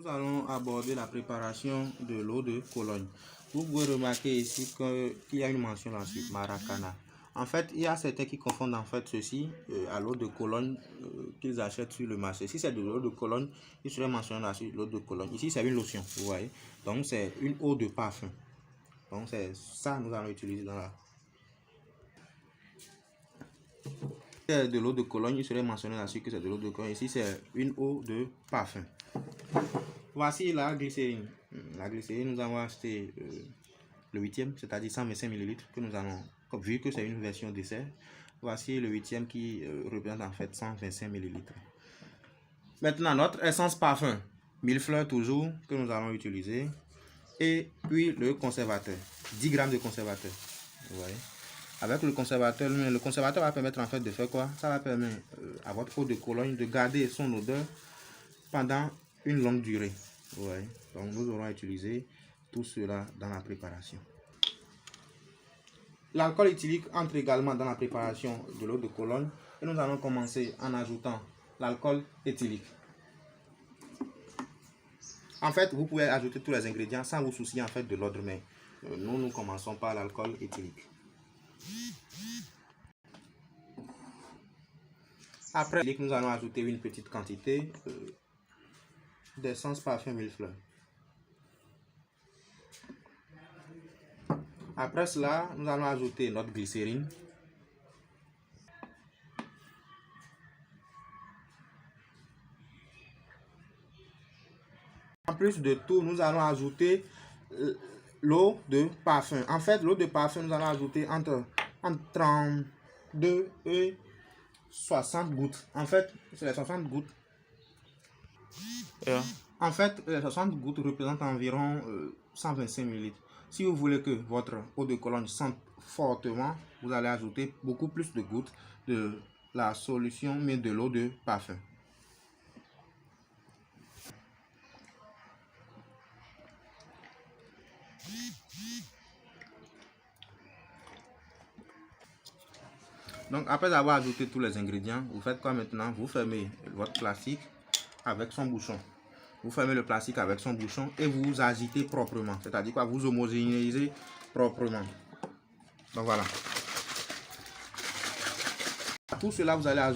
allons aborder la préparation de l'eau de Cologne. Vous pouvez remarquer ici qu'il y a une mention là-dessus, Maracana. En fait, il y a certains qui confondent en fait ceci à l'eau de Cologne qu'ils achètent sur le marché. Si c'est de l'eau de Cologne, il serait mentionné là-dessus l'eau de Cologne. Ici, c'est une lotion, vous voyez. Donc, c'est une eau de parfum. Donc, c'est ça que nous allons utiliser dans la... de l'eau de Cologne, il serait mentionné là-dessus que c'est de l'eau de Cologne. Ici, c'est une eau de parfum. Voici la glycérine. La glycérine, nous avons acheté le 8e, c'est-à-dire 125 ml que nous allons, vu que c'est une version dessert. Voici le 8e qui représente en fait 125 ml. Maintenant, notre essence parfum, 1000 fleurs toujours, que nous allons utiliser. Et puis le conservateur, 10 grammes de conservateur. Vous voyez. Avec le conservateur va permettre en fait de faire quoi? Ça va permettre à votre eau de Cologne de garder son odeur pendant une longue durée. Vous voyez. Donc nous aurons utilisé tout cela dans la préparation. L'alcool éthylique entre également dans la préparation de l'eau de Cologne. Et nous allons commencer en ajoutant l'alcool éthylique. En fait, vous pouvez ajouter tous les ingrédients sans vous soucier en fait de l'ordre, mais nous commençons par l'alcool éthylique. Après, nous allons ajouter une petite quantité d'essence parfum 1000 fleurs. Après cela, nous allons ajouter notre glycérine. En plus de tout, nous allons ajouter l'eau de parfum. En fait, l'eau de parfum, nous allons ajouter entre 32 et 60 gouttes. En fait, c'est les 60 gouttes. En fait, les 60 gouttes représentent environ 125 ml. Si vous voulez que votre eau de Cologne sente fortement, vous allez ajouter beaucoup plus de gouttes de la solution, mais de l'eau de parfum. Donc après avoir ajouté tous les ingrédients, vous faites quoi maintenant? Vous fermez votre plastique avec son bouchon. Vous fermez le plastique avec son bouchon et vous agitez proprement. C'est-à-dire quoi? Vous homogénéisez proprement. Donc voilà. Tout cela, vous allez ajouter